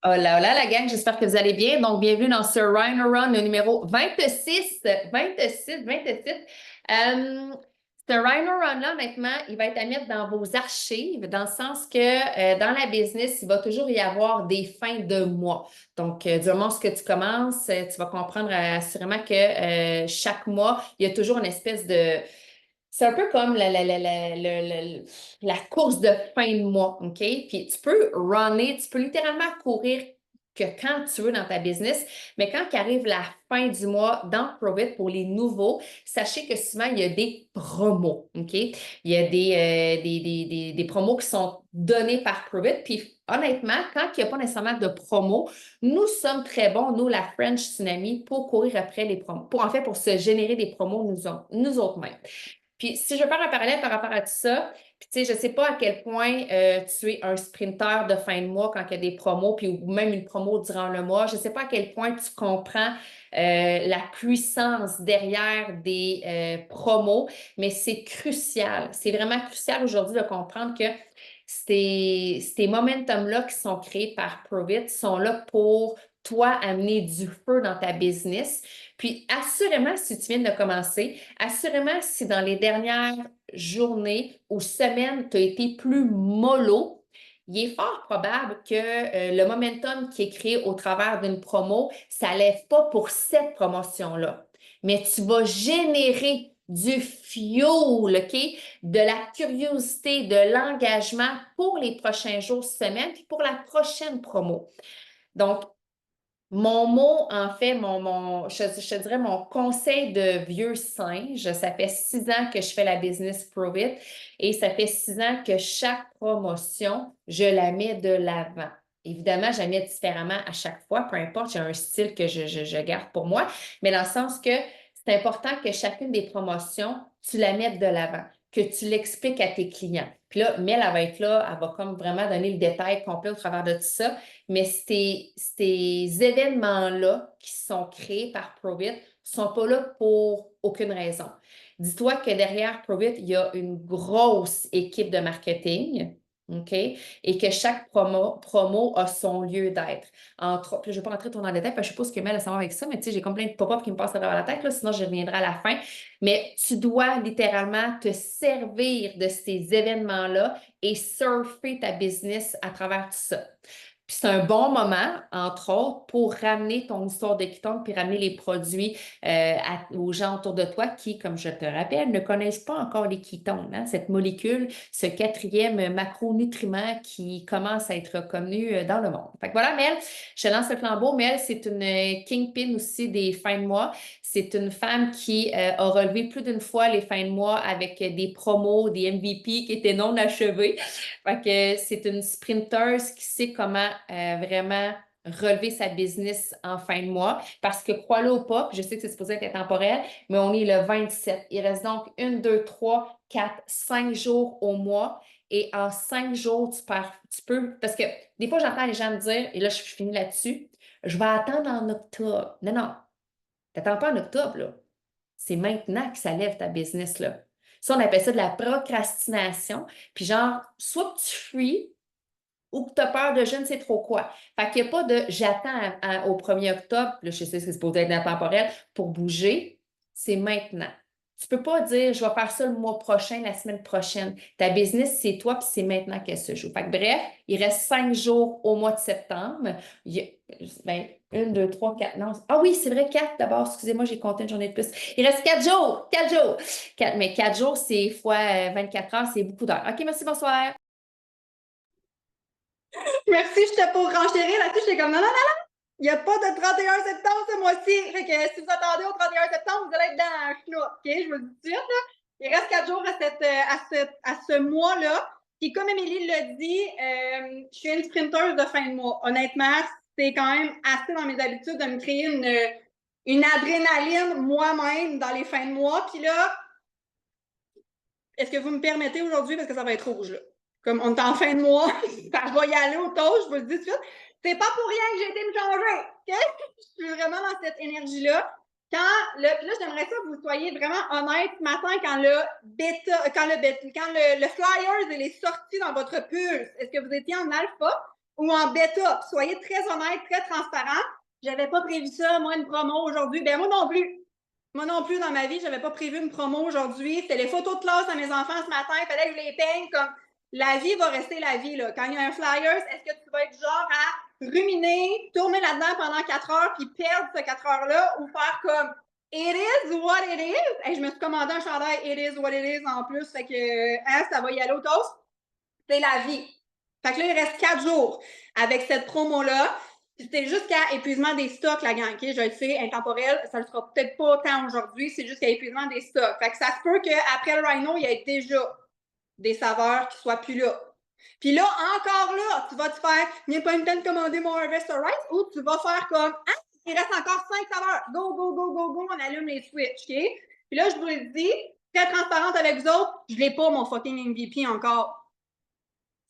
Hola, hola la gang, j'espère que vous allez bien. Donc, bienvenue dans ce Rhino Run, le numéro 26. 26, 26. Ce Rhino Run-là, honnêtement, il va être à mettre dans vos archives, dans le sens que dans la business, il va toujours y avoir des fins de mois. Donc, du moment où tu commences, tu vas comprendre assurément que chaque mois, il y a toujours une espèce de c'est un peu comme la course de fin de mois, OK? Puis tu peux runner, tu peux littéralement courir que quand tu veux dans ta business, mais quand arrive la fin du mois dans Provit pour les nouveaux, sachez que souvent, il y a des promos, OK? Il y a des promos qui sont donnés par Provit. Puis honnêtement, quand il n'y a pas nécessairement de promo, nous sommes très bons, nous, la French Tsunami, pour courir après les promos, pour se générer des promos nous autres mêmes. Puis, si je veux faire un parallèle par rapport à tout ça, puis tu sais, je ne sais pas à quel point tu es un sprinter de fin de mois quand il y a des promos, puis ou même une promo durant le mois. Je ne sais pas à quel point tu comprends la puissance derrière des promos, mais c'est crucial. C'est vraiment crucial aujourd'hui de comprendre que ces momentum-là qui sont créés par Provit sont là pour toi amener du feu dans ta business. Puis, assurément, si tu viens de commencer, assurément, si dans les dernières journées ou semaines, tu as été plus mollo, il est fort probable que le momentum qui est créé au travers d'une promo, ça ne lève pas pour cette promotion-là. Mais tu vas générer du fuel, OK? De la curiosité, de l'engagement pour les prochains jours, semaines, puis pour la prochaine promo. Donc, mon mot, en fait, je te dirais mon conseil de vieux singe, ça fait 6 ans que je fais la business Provit et ça fait 6 ans que chaque promotion, je la mets de l'avant. Évidemment, je la mets différemment à chaque fois, peu importe, j'ai un style que je garde pour moi, mais dans le sens que c'est important que chacune des promotions, tu la mettes de l'avant, que tu l'expliques à tes clients. Puis là, Mel, elle va être là, elle va comme vraiment donner le détail complet au travers de tout ça. Mais ces événements-là qui sont créés par Provit ne sont pas là pour aucune raison. Dis-toi que derrière Provit, il y a une grosse équipe de marketing, OK? Et que chaque promo a son lieu d'être. Je ne vais pas rentrer trop dans le détail parce que je suppose que Mel a savoir avec ça, mais tu sais, j'ai comme plein de pop-up qui me passent à travers la tête, là, sinon je reviendrai à la fin. Mais tu dois littéralement te servir de ces événements-là et surfer ta business à travers tout ça. Puis c'est un bon moment, entre autres, pour ramener ton histoire de ketone puis ramener les produits aux gens autour de toi qui, comme je te rappelle, ne connaissent pas encore les ketones, hein, cette molécule, ce quatrième macronutriment qui commence à être reconnu dans le monde. Fait que voilà, Mel, je te lance le flambeau. Mel, c'est une kingpin aussi des fins de mois. C'est une femme qui a relevé plus d'une fois les fins de mois avec des promos, des MVP qui étaient non achevés. Fait que c'est une sprinteuse qui sait comment vraiment relever sa business en fin de mois. Parce que crois-le ou pas, puis je sais que c'est supposé être temporel, mais on est le 27. Il reste donc 1, 2, 3, 4, 5 jours au mois. Et en 5 jours, tu peux. Parce que des fois, j'entends les gens me dire, et là, je finis là-dessus, je vais attendre en octobre. Non, non. T'attends pas en octobre, là. C'est maintenant que ça lève ta business, là. Ça, on appelle ça de la procrastination. Puis genre, soit que tu fuis ou que tu as peur de je ne sais trop quoi. Fait qu'il n'y a pas de j'attends au 1er octobre, là, je sais que c'est supposé être intemporel, pour bouger. C'est maintenant. Tu ne peux pas dire je vais faire ça le mois prochain, la semaine prochaine. Ta business, c'est toi, puis c'est maintenant qu'elle se joue. Fait que bref, il reste 5 jours au mois de septembre. Il y a, ben, 1, 2, 3, 4. Non. Ah oui, c'est vrai, 4 d'abord. Excusez-moi, j'ai compté une journée de plus. Il reste 4 jours. 4 jours. Mais 4 jours, c'est fois 24 heures, c'est beaucoup d'heures. OK, merci, bonsoir. Merci, j'étais pour renchérir là-dessus. J'étais comme non, non, non, non. Il n'y a pas de 31 septembre ce mois-ci. Fait que si vous attendez au 31 septembre, vous allez être dans un clou. OK, je vous le dis tout de suite. Là. Il reste 4 jours à ce mois-là. Puis comme Émilie l'a dit, je suis une sprinteuse de fin de mois. Honnêtement, c'est quand même assez dans mes habitudes de me créer une adrénaline moi-même dans les fins de mois. Puis là, est-ce que vous me permettez aujourd'hui, parce que ça va être rouge, là. Comme on est en fin de mois, je vais y aller au taux, je vous le dis tout de suite. C'est pas pour rien que j'ai été me changer. OK? Je suis vraiment dans cette énergie-là. Là, j'aimerais ça que vous soyez vraiment honnête ce matin quand le Flyers est sorti dans votre pulse. Est-ce que vous étiez en alpha? ou en bêta. Soyez très honnête, très transparent. J'avais pas prévu ça, moi, une promo aujourd'hui. Ben moi non plus. Moi non plus, dans ma vie, j'avais pas prévu une promo aujourd'hui. C'était les photos de classe à mes enfants ce matin. Il fallait que je les peigne comme la vie va rester la vie. Là. Quand il y a un flyers, est-ce que tu vas être genre à ruminer, tourner là-dedans pendant 4 heures puis perdre ces 4 heures-là ou faire comme It is what it is? Et je me suis commandé un chandail It is what it is en plus. Fait que ça va y aller au toast. C'est la vie. Fait que là, il reste 4 jours avec cette promo-là. C'était jusqu'à épuisement des stocks, la gang. Okay? Je le sais, intemporel, ça ne sera peut-être pas autant aujourd'hui, c'est jusqu'à épuisement des stocks. Fait que ça se peut qu'après le Rhino, il y ait déjà des saveurs qui ne soient plus là. Puis là, encore là, tu vas te faire, il n'y a pas une peine de commander mon Harvest Rice ou tu vas faire comme, ah, il reste encore 5 saveurs. Go, go, go, go, go, on allume les switches, OK? Puis là, je vous le dis, très transparente avec vous autres, je ne l'ai pas, mon fucking MVP encore.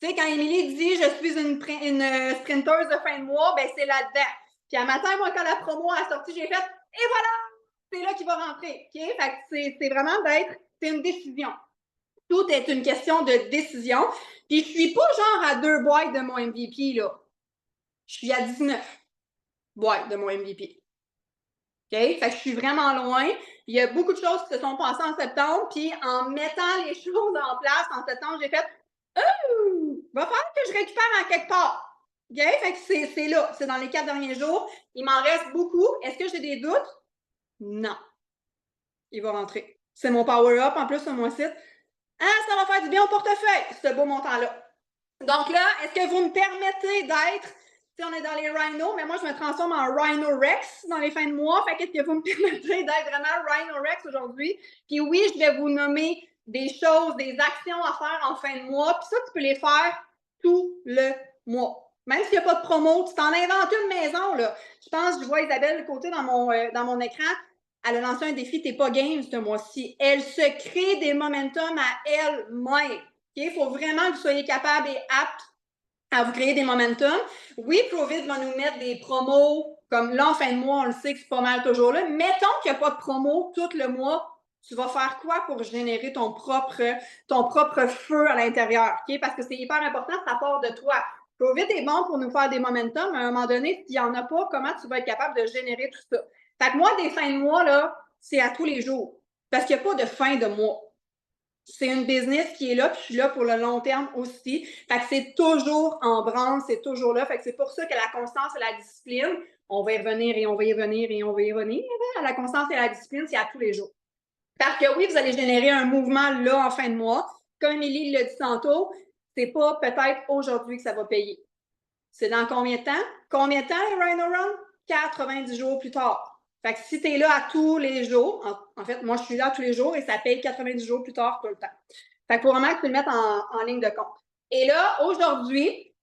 Tu sais, quand Émilie dit « je suis une sprinteuse de fin de mois », ben c'est là-dedans. Puis à matin, moi, quand la promo a sorti, j'ai fait « et voilà! C'est là qu'il va rentrer. » OK? Fait que c'est vraiment c'est une décision. Tout est une question de décision. Puis je suis pas genre à 2 boîtes de mon MVP, là. Je suis à 19 boîtes de mon MVP. OK? Fait que je suis vraiment loin. Il y a beaucoup de choses qui se sont passées en septembre. Puis en mettant les choses en place en septembre, j'ai fait oh! Va falloir que je récupère en quelque part. OK? Fait que c'est là. C'est dans les 4 derniers jours. Il m'en reste beaucoup. Est-ce que j'ai des doutes? Non. Il va rentrer. C'est mon power-up en plus sur mon site. Ah, ça va faire du bien au portefeuille, ce beau montant-là. Donc là, est-ce que vous me permettez d'être, si on est dans les Rhino, mais moi je me transforme en Rhino Rex dans les fins de mois, fait qu'est-ce que vous me permettez d'être vraiment Rhino Rex aujourd'hui? Puis oui, je vais vous nommer des choses, des actions à faire en fin de mois, puis ça, tu peux les faire tout le mois. Même s'il n'y a pas de promo, tu t'en inventes une maison, là. Je pense, je vois Isabelle de côté dans mon écran, elle a lancé un défi T'es pas game ce mois-ci. Elle se crée des momentum à elle-même. Il faut vraiment que vous soyez capable et apte à vous créer des momentum. Oui, Provid va nous mettre des promos, comme là, en fin de mois, on le sait que c'est pas mal toujours là. Mettons qu'il n'y a pas de promo tout le mois. Tu vas faire quoi pour générer ton propre feu à l'intérieur? Okay? Parce que c'est hyper important, ça part de toi. Provid est bon pour nous faire des momentum, mais à un moment donné, s'il n'y en a pas, comment tu vas être capable de générer tout ça? Fait que moi, des fins de mois, là, c'est à tous les jours. Parce qu'il n'y a pas de fin de mois. C'est une business qui est là, puis je suis là pour le long terme aussi. Fait que c'est toujours en branle, c'est toujours là. Fait que c'est pour ça que la constance et la discipline, on va y revenir et on va y revenir et on va y revenir. La constance et la discipline, c'est à tous les jours. Parce que oui, vous allez générer un mouvement là en fin de mois. Comme Émilie l'a dit tantôt, c'est pas peut-être aujourd'hui que ça va payer. C'est dans combien de temps? Combien de temps les Rhino Run? 90 jours plus tard. Fait que si tu es là à tous les jours, en fait, moi, je suis là tous les jours et ça paye 90 jours plus tard tout le temps. Fait que pour vraiment que tu le mettes en ligne de compte. Et là, aujourd'hui,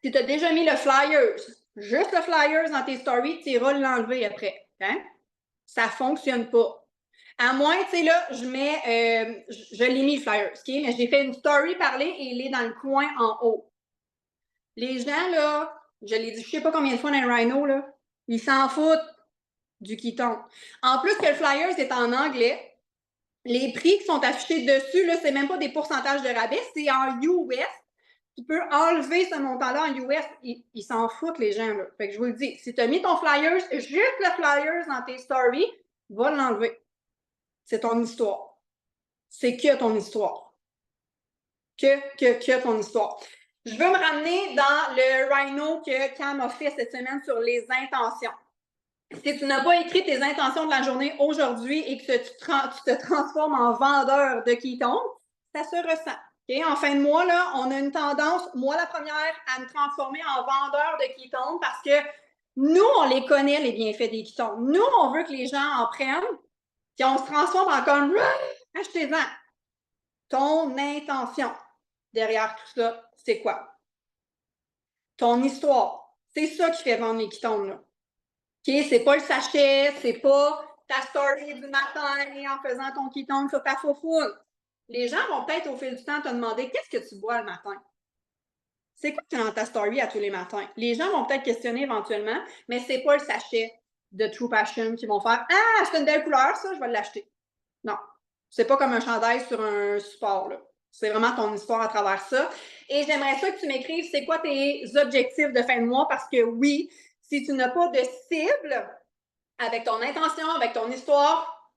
si tu as déjà mis le flyers, juste le flyers dans tes stories, tu iras l'enlever après. Hein? Ça ne fonctionne pas. À moins, tu sais, là, je l'ai mis le flyers, OK? Mais j'ai fait une story parler et il est dans le coin en haut. Les gens, là, je l'ai dit, je ne sais pas combien de fois dans les Rhino, là, ils s'en foutent du Keton. En plus que le Flyers est en anglais, les prix qui sont affichés dessus, là, c'est même pas des pourcentages de rabais, c'est en US. Tu peux enlever ce montant-là en US. Ils s'en foutent, les gens, là. Fait que je vous le dis, si tu as mis ton Flyers, juste le Flyers dans tes stories, va l'enlever. C'est ton histoire. C'est que ton histoire. Que ton histoire. Je veux me ramener dans le Rhino que Cam a fait cette semaine sur les intentions. Si tu n'as pas écrit tes intentions de la journée aujourd'hui et que tu te transformes en vendeur de Keton, ça se ressent. Okay? En fin de mois, là, on a une tendance, moi la première, à me transformer en vendeur de Keton parce que nous, on les connaît, les bienfaits des Ketons. Nous, on veut que les gens en prennent, puis on se transforme en comme achetez-en. Ton intention derrière tout ça, c'est quoi? Ton histoire. C'est ça qui fait vendre les Ketons, là. OK, c'est pas le sachet, c'est pas ta story du matin en faisant ton Keton sur ta faufoule. Les gens vont peut-être au fil du temps te demander qu'est-ce que tu bois le matin? C'est quoi que tu as dans ta story à tous les matins? Les gens vont peut-être questionner éventuellement, mais c'est pas le sachet de True Passion qui vont faire ah, c'est une belle couleur, ça, je vais l'acheter. Non. C'est pas comme un chandail sur un support, là. C'est vraiment ton histoire à travers ça. Et j'aimerais ça que tu m'écrives c'est quoi tes objectifs de fin de mois parce que oui, si tu n'as pas de cible avec ton intention, avec ton histoire,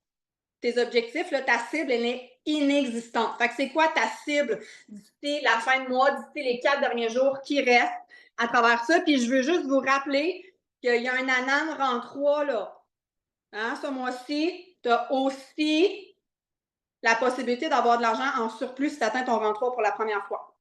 tes objectifs, là, ta cible, elle est inexistante. Fait que c'est quoi ta cible d'ici la fin de mois, d'ici les 4 derniers jours qui restent à travers ça? Puis je veux juste vous rappeler qu'il y a un Anan rang 3, là. Hein, ce mois-ci, tu as aussi la possibilité d'avoir de l'argent en surplus si tu atteins ton rang 3 pour la première fois.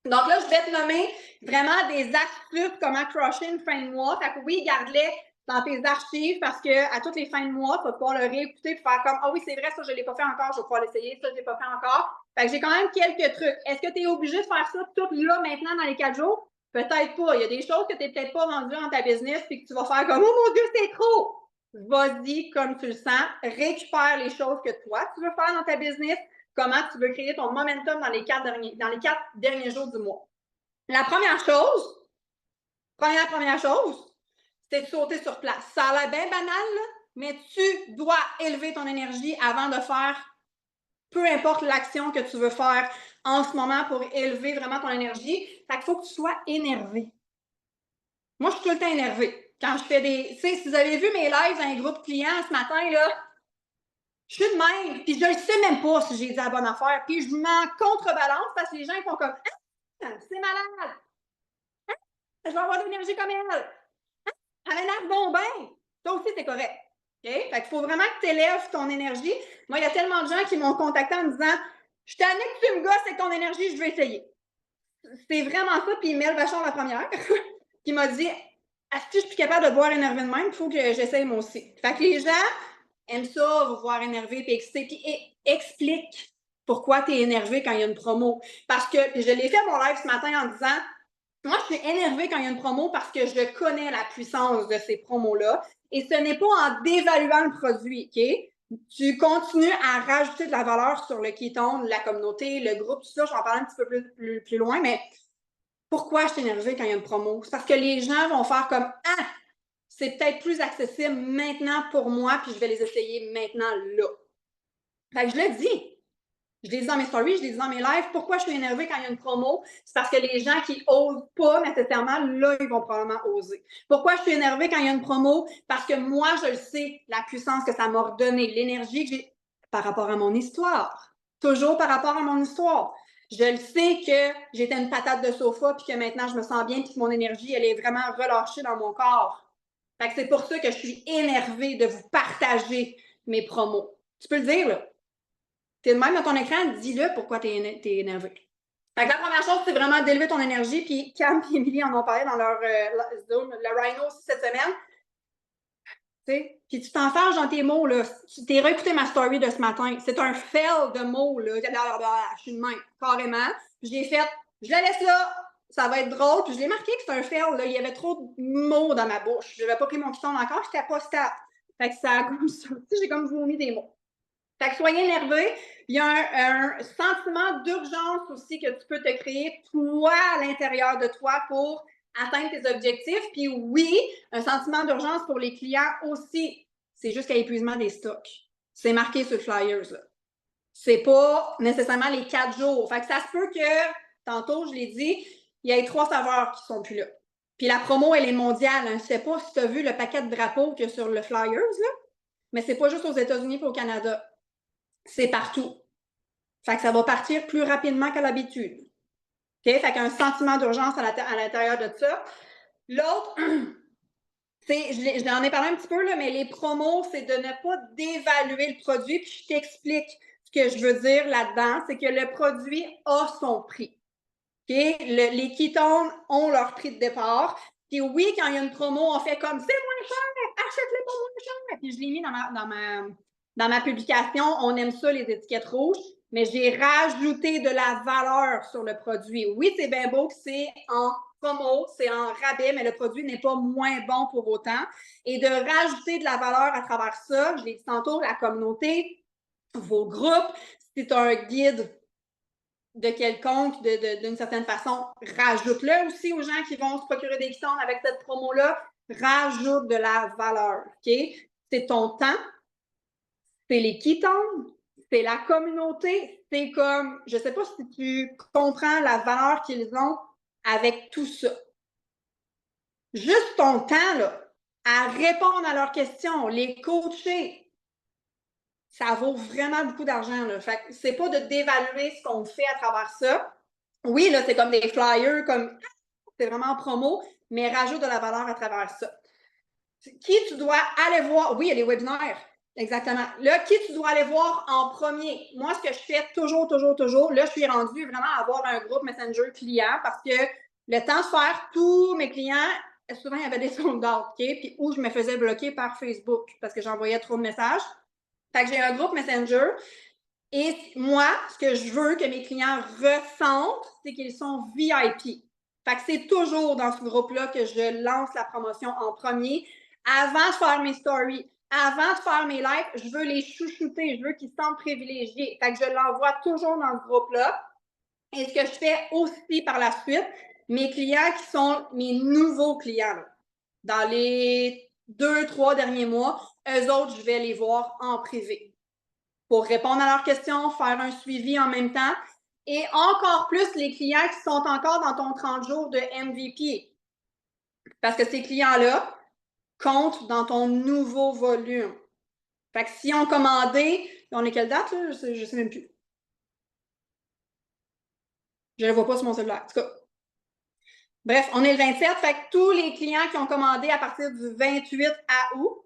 Donc là, je vais te nommer vraiment des astuces comment crusher une fin de mois. Fait que oui, garde-les dans tes archives parce que à toutes les fins de mois, tu vas pouvoir le réécouter et faire comme ah oui, c'est vrai, ça, je ne l'ai pas fait encore, je vais pouvoir l'essayer, ça, je ne l'ai pas fait encore. Fait que j'ai quand même quelques trucs. Est-ce que tu es obligé de faire ça tout là maintenant dans les 4 jours? Peut-être pas. Il y a des choses que tu n'es peut-être pas rendu dans ta business et que tu vas faire comme oh mon Dieu, c'est trop! Vas-y comme tu le sens, récupère les choses que toi, tu veux faire dans ta business, comment tu veux créer ton momentum dans les 4 derniers jours du mois. La première chose, c'est de sauter sur place. Ça a l'air bien banal, là, mais tu dois élever ton énergie avant de faire peu importe l'action que tu veux faire en ce moment pour élever vraiment ton énergie. Fait qu'il faut que tu sois énervé. Moi, je suis tout le temps énervée. Quand je fais des... Tu sais, si vous avez vu mes lives dans les groupes clients ce matin, là, je suis de même, puis je ne sais même pas si j'ai dit la bonne affaire, puis je m'en contrebalance parce que les gens ils font comme « Ah, c'est malade! Ah, je vais avoir de l'énergie comme elle! Ah, elle m'énerve bon ben! » Toi aussi, c'est correct. Okay? Fait qu'il faut vraiment que tu élèves ton énergie. Moi, il y a tellement de gens qui m'ont contacté en me disant « Je t'en ai que tu me gosses avec ton énergie, je vais essayer. » C'est vraiment ça, puis Mel Vachon, la première, qui m'a dit « Est-ce que je suis capable de boire énervé de même? Il faut que j'essaye moi aussi. » Fait que les gens aime ça, vous voir énervé puis excité, puis explique pourquoi tu es énervé quand il y a une promo. Parce que je l'ai fait mon live ce matin en disant moi, je suis énervée quand il y a une promo parce que je connais la puissance de ces promos-là. Et ce n'est pas en dévaluant le produit, OK? Tu continues à rajouter de la valeur sur le ketone, la communauté, le groupe, tout ça. Je vais en parler un petit peu plus loin, mais pourquoi je suis énervée quand il y a une promo? C'est parce que les gens vont faire comme ah, c'est peut-être plus accessible maintenant pour moi, puis je vais les essayer maintenant là. Fait que je le dis. Je l'ai dit dans mes stories, je l'ai dit dans mes lives. Pourquoi je suis énervée quand il y a une promo? C'est parce que les gens qui n'osent pas nécessairement, là, ils vont probablement oser. Pourquoi je suis énervée quand il y a une promo? Parce que moi, je le sais, la puissance que ça m'a redonné, l'énergie que j'ai par rapport à mon histoire. Toujours par rapport à mon histoire. Je le sais que j'étais une patate de sofa, puis que maintenant, je me sens bien, puis que mon énergie, elle est vraiment relâchée dans mon corps. Fait que c'est pour ça que je suis énervée de vous partager mes promos. Tu peux le dire, là. T'es de même dans ton écran, dis-le pourquoi t'es énervé. Fait que la première chose, c'est vraiment d'élever ton énergie. Puis Cam et Emily en ont parlé dans leur Zoom, le Rhino aussi cette semaine. T'sais? Puis tu t'enfermes dans tes mots, là. Tu t'es réécouté ma story de ce matin. C'est un fail de mots, là. Je suis de même, carrément. Puis j'ai fait, je la laisse là, ça va être drôle. Puis je l'ai marqué que c'est un fail, là. Il y avait trop de mots dans ma bouche. Je n'avais pas pris mon piton encore, j'étais pas stable. Fait que ça a comme ça. J'ai comme vomi des mots. Fait que soyez énervé. Il y a un sentiment d'urgence aussi que tu peux te créer, toi, à l'intérieur de toi, pour atteindre tes objectifs. Puis oui, un sentiment d'urgence pour les clients aussi. C'est jusqu'à épuisement des stocks. C'est marqué sur le flyers, là. C'est pas nécessairement les 4 jours. Fait que ça se peut que, tantôt, je l'ai dit, il y ait 3 saveurs qui sont plus là. Puis la promo, elle est mondiale. Hein. Je sais pas si tu as vu le paquet de drapeaux qu'il y a sur le flyers, là, mais c'est pas juste aux États-Unis et au Canada. C'est partout. Fait que ça va partir plus rapidement qu'à l'habitude. OK? Fait qu'un sentiment d'urgence à l'intérieur de ça. L'autre, je l'en ai parlé un petit peu, là, mais les promos, c'est de ne pas dévaluer le produit. Puis je t'explique ce que je veux dire là-dedans. C'est que le produit a son prix. OK? Les ketones ont leur prix de départ. Puis oui, quand il y a une promo, on fait comme c'est moins cher, achète-le pas moins cher. Puis je l'ai mis dans ma publication. On aime ça, les étiquettes rouges, mais j'ai rajouté de la valeur sur le produit. Oui, c'est bien beau que c'est en promo, c'est en rabais, mais le produit n'est pas moins bon pour autant. Et de rajouter de la valeur à travers ça, je l'ai dit tantôt, la communauté, vos groupes, c'est un guide de quelconque, d'une certaine façon, rajoute-le aussi aux gens qui vont se procurer des ketones avec cette promo-là. Rajoute de la valeur, OK? C'est ton temps, c'est les ketones, c'est la communauté. C'est comme, je sais pas si tu comprends la valeur qu'ils ont avec tout ça. Juste ton temps, là, à répondre à leurs questions, les coacher, ça vaut vraiment beaucoup d'argent, là. Fait que c'est pas de dévaluer ce qu'on fait à travers ça. Oui, là, c'est comme des flyers, comme c'est vraiment en promo, mais rajoute de la valeur à travers ça. Qui tu dois aller voir? Oui, il y a les webinaires. Exactement. Là, qui tu dois aller voir en premier? Moi, ce que je fais toujours, là, je suis rendue vraiment à avoir un groupe Messenger client parce que le temps de faire tous mes clients, souvent, il y avait des sold out, OK? Puis où je me faisais bloquer par Facebook parce que j'envoyais trop de messages. Fait que j'ai un groupe Messenger. Et moi, ce que je veux que mes clients ressentent, c'est qu'ils sont VIP. Fait que c'est toujours dans ce groupe-là que je lance la promotion en premier. Avant de faire mes stories, avant de faire mes lives, je veux les chouchouter, je veux qu'ils se sentent privilégiés. Fait que je l'envoie toujours dans ce groupe-là. Et ce que je fais aussi par la suite, mes clients qui sont mes nouveaux clients, là, dans les 2-3 derniers mois, eux autres, je vais les voir en privé pour répondre à leurs questions, faire un suivi en même temps. Et encore plus les clients qui sont encore dans ton 30 jours de MVP. Parce que ces clients-là comptent dans ton nouveau volume. Fait que si on commandé, on est quelle date, là? Je sais même plus. Je ne le vois pas sur mon cellulaire. En tout cas. Bref, on est le 27. Fait que tous les clients qui ont commandé à partir du 28 à août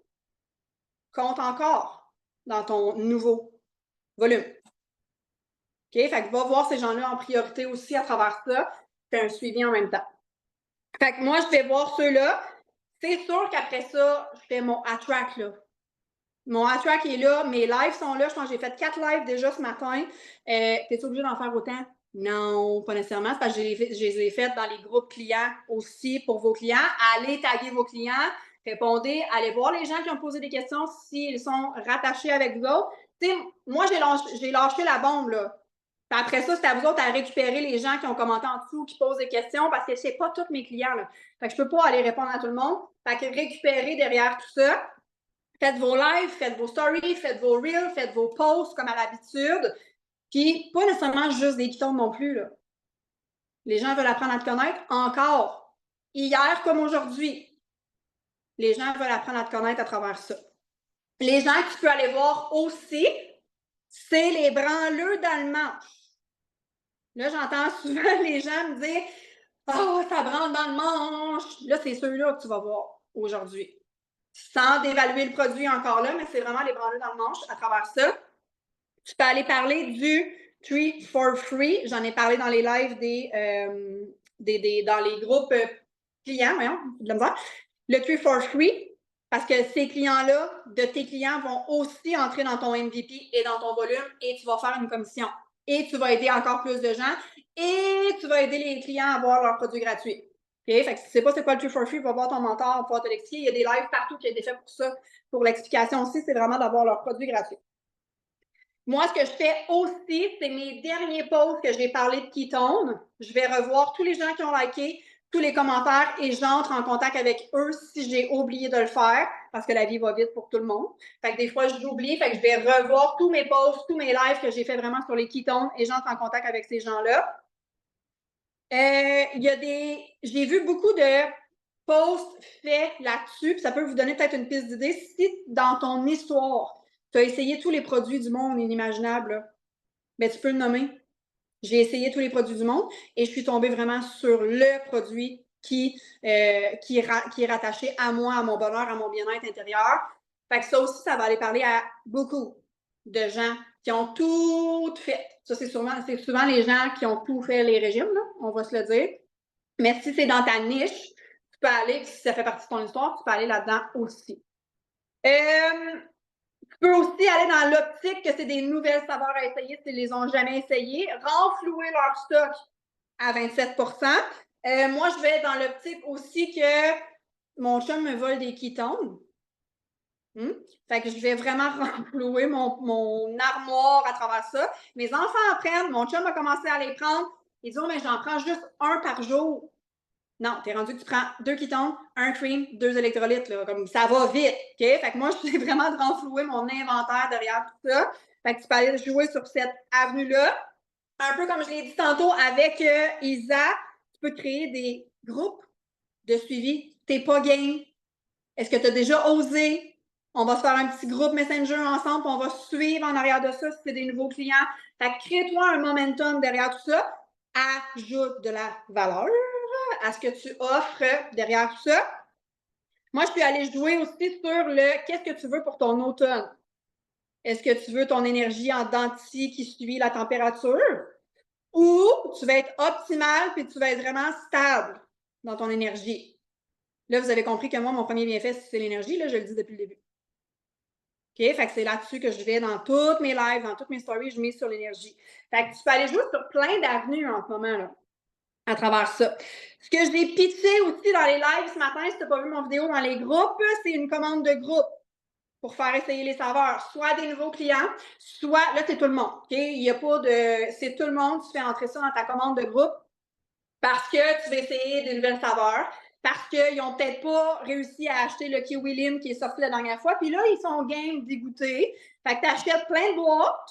comptent encore dans ton nouveau volume. OK? Fait que va voir ces gens-là en priorité aussi à travers ça. Fais un suivi en même temps. Fait que moi, je vais voir ceux-là. C'est sûr qu'après ça, je fais mon attract, là. Mon attract est là, mes lives sont là. Je pense que j'ai fait 4 lives déjà ce matin. T'es-tu obligé d'en faire autant? Non, pas nécessairement. C'est parce que je les ai faites dans les groupes clients aussi pour vos clients. Allez taguer vos clients, répondez, allez voir les gens qui ont posé des questions s'ils sont rattachés avec vous autres. T'sais, moi, j'ai lâché la bombe, là. Puis après ça, c'est à vous autres à récupérer les gens qui ont commenté en dessous, qui posent des questions, parce que c'est pas tous mes clients, là. Fait que je peux pas aller répondre à tout le monde. Fait que récupérez derrière tout ça. Faites vos lives, faites vos stories, faites vos reels, faites vos posts comme à l'habitude. Puis, pas nécessairement juste des ketones non plus, là. Les gens veulent apprendre à te connaître encore. Hier comme aujourd'hui. Les gens veulent apprendre à te connaître à travers ça. Les gens que tu peux aller voir aussi, c'est les branleux dans le manche. Là, j'entends souvent les gens me dire « Oh, ça branle dans le manche! » Là, c'est ceux-là que tu vas voir aujourd'hui. Sans dévaluer le produit encore là, mais c'est vraiment les branleux dans le manche à travers ça. Tu peux aller parler du Tree for Free. J'en ai parlé dans les lives dans les groupes clients, voyons, de la misère. Le Tree for Free, parce que ces clients-là, de tes clients, vont aussi entrer dans ton MVP et dans ton volume et tu vas faire une commission. Et tu vas aider encore plus de gens et tu vas aider les clients à avoir leurs produits gratuits. Okay? Fait que si tu ne sais pas c'est quoi le Tree for Free, va voir ton mentor, pouvoir te l'expliquer. Il y a des lives partout qui ont été faits pour ça. Pour l'explication aussi, c'est vraiment d'avoir leurs produits gratuits. Moi, ce que je fais aussi, c'est mes derniers posts que j'ai parlé de ketone. Je vais revoir tous les gens qui ont liké, tous les commentaires et j'entre en contact avec eux si j'ai oublié de le faire parce que la vie va vite pour tout le monde. Fait que des fois, j'oublie, fait que je vais revoir tous mes posts, tous mes lives que j'ai fait vraiment sur les ketones et j'entre en contact avec ces gens-là. J'ai vu beaucoup de posts faits là-dessus, puis ça peut vous donner peut-être une piste d'idée. Si dans ton histoire, tu as essayé tous les produits du monde inimaginables, ben, tu peux le nommer. J'ai essayé tous les produits du monde et je suis tombée vraiment sur le produit qui est rattaché à moi, à mon bonheur, à mon bien-être intérieur. Fait que ça aussi, ça va aller parler à beaucoup de gens qui ont tout fait. Ça, c'est souvent les gens qui ont tout fait les régimes, là, on va se le dire. Mais si c'est dans ta niche, tu peux aller, si ça fait partie de ton histoire, tu peux aller là-dedans aussi. Tu peux aussi aller dans l'optique que c'est des nouvelles saveurs à essayer s'ils ne les ont jamais essayées. Renflouer leur stock à 27 moi, je vais dans l'optique aussi que mon chum me vole des ketones. Fait que je vais vraiment renflouer mon armoire à travers ça. Mes enfants en prennent. Mon chum a commencé à les prendre. Il dit « Oh, mais j'en prends juste un par jour. » Non, t'es rendu que tu prends 2 ketones, 1 cream, 2 électrolytes, là, comme ça va vite, OK? Fait que moi, je suis vraiment de renflouer mon inventaire derrière tout ça. Fait que tu peux aller jouer sur cette avenue-là. Un peu comme je l'ai dit tantôt avec Isa, tu peux créer des groupes de suivi. T'es pas game. Est-ce que tu as déjà osé? On va se faire un petit groupe Messenger ensemble, puis on va suivre en arrière de ça si c'est des nouveaux clients. Fait que crée-toi un momentum derrière tout ça. Ajoute de la valeur à ce que tu offres derrière tout ça. Moi, je suis allée jouer aussi sur le qu'est-ce que tu veux pour ton automne. Est-ce que tu veux ton énergie en denti qui suit la température? Ou tu vas être optimal puis tu vas être vraiment stable dans ton énergie. Là, vous avez compris que moi, mon premier bienfait, c'est l'énergie. Là, je le dis depuis le début. OK? Fait que c'est là-dessus que je vais dans toutes mes lives, dans toutes mes stories, je mets sur l'énergie. Fait que tu peux aller jouer sur plein d'avenues en ce moment, là, à travers ça. Ce que j'ai pitché aussi dans les lives ce matin, si tu n'as pas vu mon vidéo dans les groupes, c'est une commande de groupe pour faire essayer les saveurs. Soit des nouveaux clients, soit, là, c'est tout le monde. OK? Il n'y a pas de... C'est tout le monde, tu fais entrer ça dans ta commande de groupe parce que tu veux essayer des nouvelles saveurs, parce qu'ils n'ont peut-être pas réussi à acheter le Kiwi Lim qui est sorti la dernière fois, puis là, ils sont game dégoûtés. Fait que tu achètes plein de boîtes.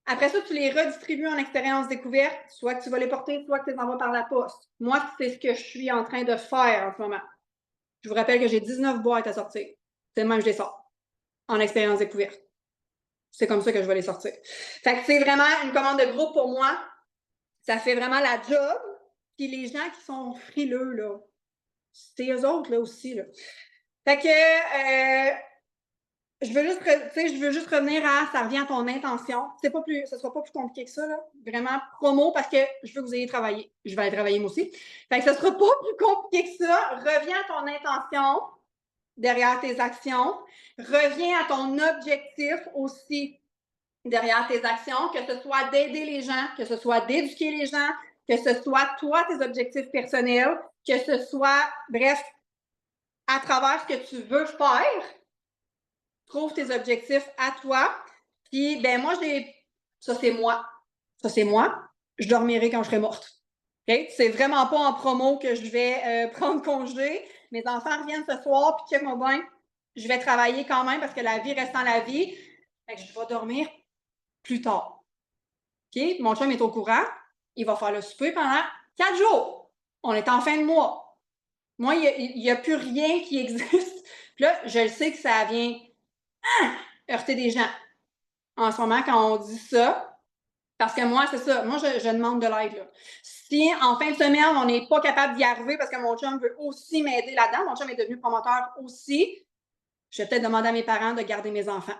Après ça, tu les redistribues en expérience découverte, soit que tu vas les porter, soit que tu les envoies par la poste. Moi, c'est ce que je suis en train de faire en ce moment. Je vous rappelle que j'ai 19 boîtes à sortir. C'est le même que je les sors en expérience découverte. C'est comme ça que je vais les sortir. Fait que c'est vraiment une commande de groupe pour moi. Ça fait vraiment la job. Puis les gens qui sont frileux, là, c'est eux autres, là, aussi, là. Fait que je veux juste revenir à ça revient à ton intention. Ce sera pas plus compliqué que ça, là. Vraiment, promo, parce que je veux que vous ayez travaillé. Je vais aller travailler moi aussi. Fait que ce sera pas plus compliqué que ça. Reviens à ton intention derrière tes actions. Reviens à ton objectif aussi derrière tes actions, que ce soit d'aider les gens, que ce soit d'éduquer les gens, que ce soit toi, tes objectifs personnels, que ce soit, bref, à travers ce que tu veux faire, trouve tes objectifs à toi. Puis, ben moi, ça c'est moi. Ça c'est moi. Je dormirai quand je serai morte. Okay? C'est vraiment pas en promo que je vais prendre congé. Mes enfants reviennent ce soir, puis check-moi bien. Je vais travailler quand même parce que la vie restant la vie. Fait que je vais dormir plus tard. OK? Mon chum est au courant. Il va faire le souper pendant 4 jours. On est en fin de mois. Moi, il n'y a plus rien qui existe. Puis là, je le sais que ça vient heurter des gens. En ce moment, quand on dit ça, parce que moi, c'est ça. Moi, je demande de l'aide, là. Si en fin de semaine, on n'est pas capable d'y arriver parce que mon chum veut aussi m'aider là-dedans, mon chum est devenu promoteur aussi, je vais peut-être demander à mes parents de garder mes enfants.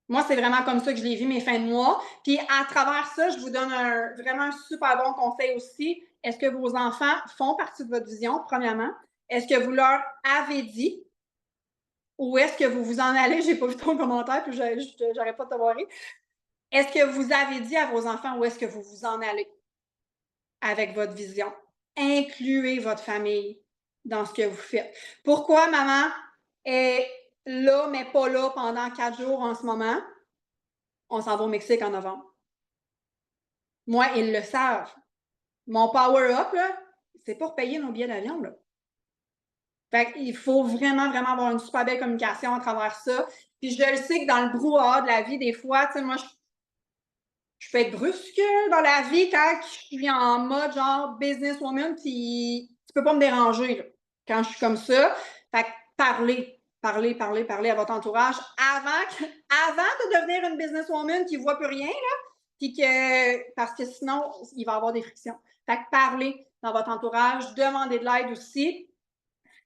Moi, c'est vraiment comme ça que je l'ai vu mes fins de mois. Puis à travers ça, je vous donne vraiment un super bon conseil aussi. Est-ce que vos enfants font partie de votre vision, premièrement? Est-ce que vous leur avez dit? Ou est-ce que vous vous en allez? J'ai pas vu ton commentaire, puis j'arrête pas de te voir. Est-ce que vous avez dit à vos enfants où est-ce que vous vous en allez avec votre vision? Incluez votre famille dans ce que vous faites. Pourquoi maman est là, mais pas là pendant 4 jours en ce moment? On s'en va au Mexique en novembre. Moi, ils le savent. Mon power-up, c'est pour payer nos billets d'avion, là. Fait qu'il faut vraiment, vraiment avoir une super belle communication à travers ça. Puis je le sais que dans le brouhaha de la vie, des fois, tu sais, moi, je peux être brusque dans la vie quand je suis en mode genre businesswoman, puis tu peux pas me déranger, là, quand je suis comme ça. Fait que parlez à votre entourage avant de devenir une businesswoman qui voit plus rien, là, puis parce que sinon, il va y avoir des frictions. Fait que parlez dans votre entourage, demandez de l'aide aussi.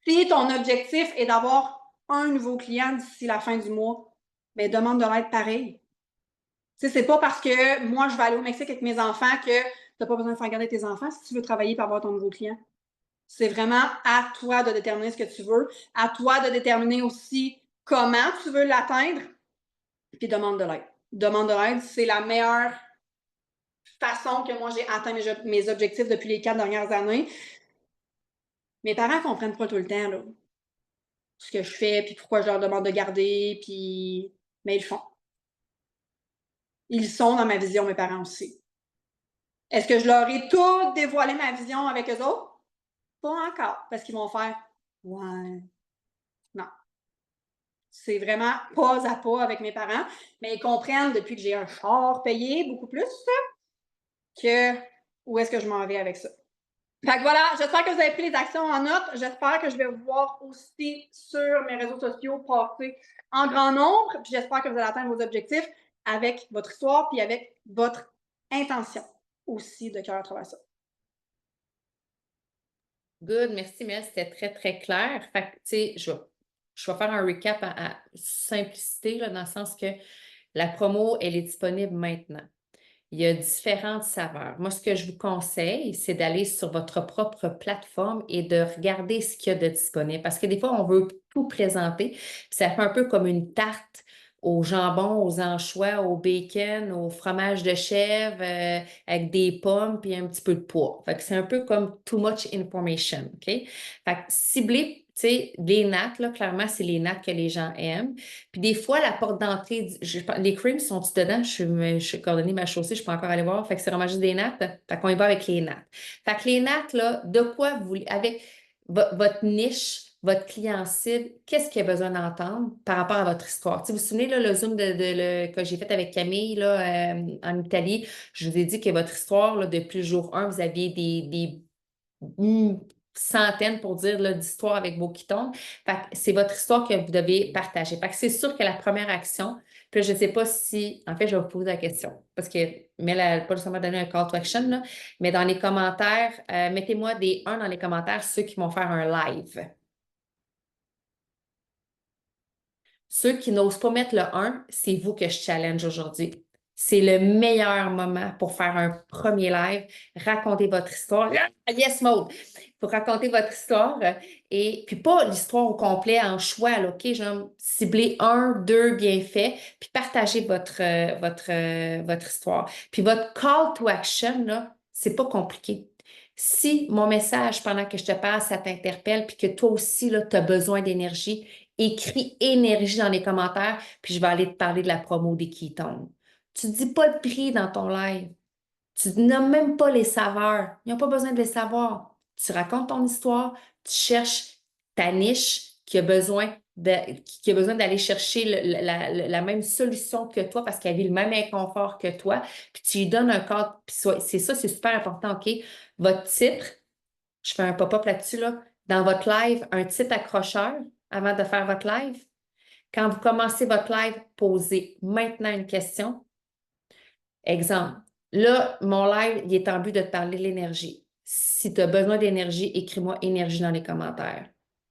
Si ton objectif est d'avoir un nouveau client d'ici la fin du mois, bien, demande de l'aide pareil. Tu sais, c'est pas parce que moi, je vais aller au Mexique avec mes enfants que tu n'as pas besoin de faire garder tes enfants si tu veux travailler pour avoir ton nouveau client. C'est vraiment à toi de déterminer ce que tu veux, à toi de déterminer aussi comment tu veux l'atteindre, puis demande de l'aide. Demande de l'aide, c'est la meilleure façon que moi j'ai atteint mes objectifs depuis les 4 dernières années. Mes parents ne comprennent pas tout le temps là, ce que je fais, puis pourquoi je leur demande de garder, puis mais ils le font. Ils sont dans ma vision, mes parents aussi. Est-ce que je leur ai tout dévoilé ma vision avec eux autres? Pas encore, parce qu'ils vont faire « Ouais, non. » c'est vraiment pas à pas avec mes parents, mais ils comprennent depuis que j'ai un char payé beaucoup plus que où est-ce que je m'en vais avec ça. Fait que voilà, j'espère que vous avez pris les actions en note. J'espère que je vais vous voir aussi sur mes réseaux sociaux passer en grand nombre. Puis j'espère que vous allez atteindre vos objectifs avec votre histoire puis avec votre intention aussi de cœur à travers ça. Good, merci, Mel. C'était très, très clair. Fait que, tu sais, je vais faire un recap à simplicité, là, dans le sens que la promo, elle est disponible maintenant. Il y a différentes saveurs. Moi, ce que je vous conseille, c'est d'aller sur votre propre plateforme et de regarder ce qu'il y a de disponible. Parce que des fois, on veut tout présenter. Puis ça fait un peu comme une tarte au jambon, aux anchois, au bacon, au fromage de chèvre, avec des pommes puis un petit peu de pois. Fait que c'est un peu comme too much information, OK? Fait que ciblez, tu sais, les nattes, là, clairement, c'est les nattes que les gens aiment. Puis des fois, la porte d'entrée, les creams sont-ils dedans? Je suis coordonnée ma chaussée, je peux encore aller voir. Fait que c'est vraiment juste des nattes. Fait qu'on y va avec les nattes. Fait que les nattes, là, de quoi vous, avec votre niche, votre client cible, qu'est-ce qu'il a besoin d'entendre par rapport à votre histoire? Tu sais, vous vous souvenez, là, le Zoom que j'ai fait avec Camille là, en Italie, je vous ai dit que votre histoire, là, depuis le jour 1, vous aviez des centaines, pour dire, là, d'histoires avec vos quittons. Fait que c'est votre histoire que vous devez partager. Fait que c'est sûr que la première action, puis je ne sais pas si, en fait, je vais vous poser la question, parce que Mel n'a pas nécessairement donné un call to action, là, mais dans les commentaires, mettez-moi des 1 dans les commentaires, ceux qui vont faire un live. Ceux qui n'osent pas mettre le 1, c'est vous que je challenge aujourd'hui. C'est le meilleur moment pour faire un premier live, raconter votre histoire. Yes, Maude! Pour raconter votre histoire et puis pas l'histoire au complet en choix, là, OK? Genre, cibler 1, 2 bien fait, puis partager votre histoire. Puis votre call to action, là, c'est pas compliqué. Si mon message pendant que je te parle, ça t'interpelle, puis que toi aussi, tu as besoin d'énergie, écris énergie dans les commentaires, puis je vais aller te parler de la promo des Ketones. Tu ne dis pas le prix dans ton live. Tu nommes même pas les saveurs. Ils n'ont pas besoin de les savoir. Tu racontes ton histoire, tu cherches ta niche qui a besoin qui a besoin d'aller chercher la même solution que toi parce qu'elle vit le même inconfort que toi, puis tu lui donnes un cadre. C'est ça, c'est super important, OK? Votre titre, je fais un pop-up là-dessus, là, dans votre live, un titre accrocheur avant de faire votre live. Quand vous commencez votre live, posez maintenant une question. Exemple, là, mon live, il est en but de te parler de l'énergie. Si tu as besoin d'énergie, écris-moi énergie dans les commentaires.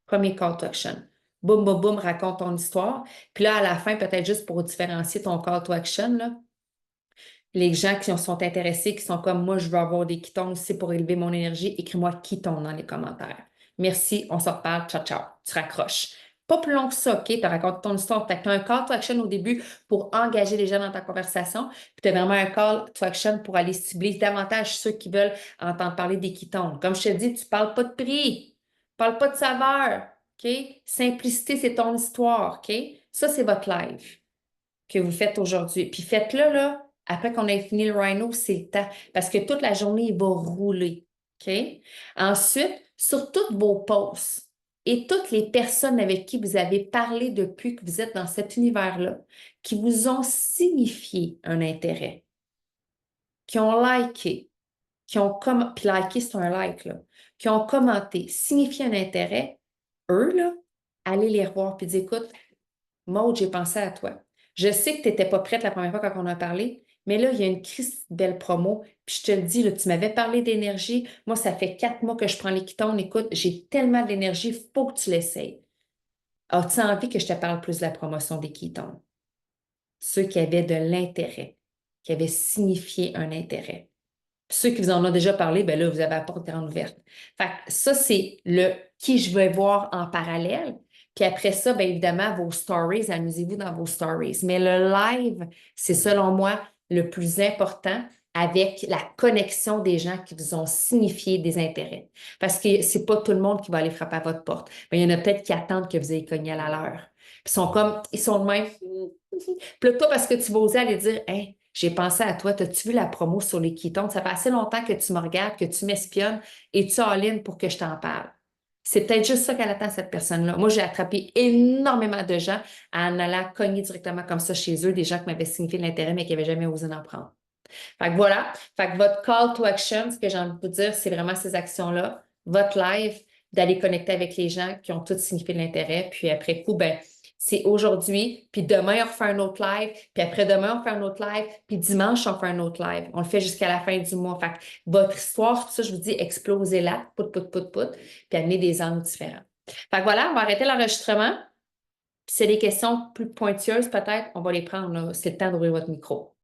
Premier call to action. Boum, boum, boum, raconte ton histoire. Puis là, à la fin, peut-être juste pour différencier ton call to action, là, les gens qui sont intéressés, qui sont comme moi, je veux avoir des quittons aussi pour élever mon énergie, écris-moi quittons dans les commentaires. Merci, on se reparle. Ciao, ciao. Tu raccroches. Pas plus long que ça, OK? Tu racontes ton histoire. Tu as un call to action au début pour engager les gens dans ta conversation. Puis tu as vraiment un call to action pour aller cibler davantage ceux qui veulent entendre parler des quittons. Comme je te dis, tu ne parles pas de prix. Tu ne parles pas de saveur. OK? Simplicité, c'est ton histoire. OK? Ça, c'est votre live que vous faites aujourd'hui. Puis faites-le, là, après qu'on ait fini le Rhino, c'est le temps. Parce que toute la journée, il va rouler. OK? Ensuite, sur toutes vos posts et toutes les personnes avec qui vous avez parlé depuis que vous êtes dans cet univers-là, qui vous ont signifié un intérêt, qui ont liké, qui ont commenté, puis liké, c'est un like, là, qui ont commenté, signifié un intérêt, eux, là, allez les revoir puis dire, écoute, Maud, j'ai pensé à toi. Je sais que tu n'étais pas prête la première fois quand on a parlé, mais là, il y a une belle promo. Puis je te le dis, là, tu m'avais parlé d'énergie. Moi, ça fait 4 mois que je prends les ketones. Écoute, j'ai tellement d'énergie, il faut que tu l'essayes. As-tu envie que je te parle plus de la promotion des ketones? Ceux qui avaient de l'intérêt, qui avaient signifié un intérêt. Puis ceux qui vous en ont déjà parlé, ben là, vous avez la porte grande ouverte. Fait que ça, c'est le qui je vais voir en parallèle. Puis après ça, bien évidemment, vos stories, amusez-vous dans vos stories. Mais le live, c'est selon moi le plus important avec la connexion des gens qui vous ont signifié des intérêts. Parce que c'est pas tout le monde qui va aller frapper à votre porte. Mais il y en a peut-être qui attendent que vous ayez cogné à la leur. Puis ils sont de même. Puis là, toi, parce que tu vas oser aller dire, hey, j'ai pensé à toi, t'as-tu vu la promo sur les ketones? Ça fait assez longtemps que tu me regardes, que tu m'espionnes et tu all-in pour que je t'en parle. C'est peut-être juste ça qu'elle attend, cette personne-là. Moi, j'ai attrapé énormément de gens en allant cogner directement comme ça chez eux, des gens qui m'avaient signifié de l'intérêt, mais qui n'avaient jamais osé en prendre. Fait que voilà. Fait que votre call to action, ce que j'ai envie de vous dire, c'est vraiment ces actions-là. Votre live, d'aller connecter avec les gens qui ont tous signifié de l'intérêt. Puis après coup, ben, c'est aujourd'hui, puis demain, on refait un autre live, puis après-demain, on fait un autre live, puis dimanche, on fait un autre live. On le fait jusqu'à la fin du mois. Fait que votre histoire, tout ça, je vous dis, explosez-la, put, puis amenez des angles différents. Fait que voilà, on va arrêter l'enregistrement. Puis s'il y a des questions plus pointueuses, peut-être, on va les prendre, là. C'est le temps d'ouvrir votre micro.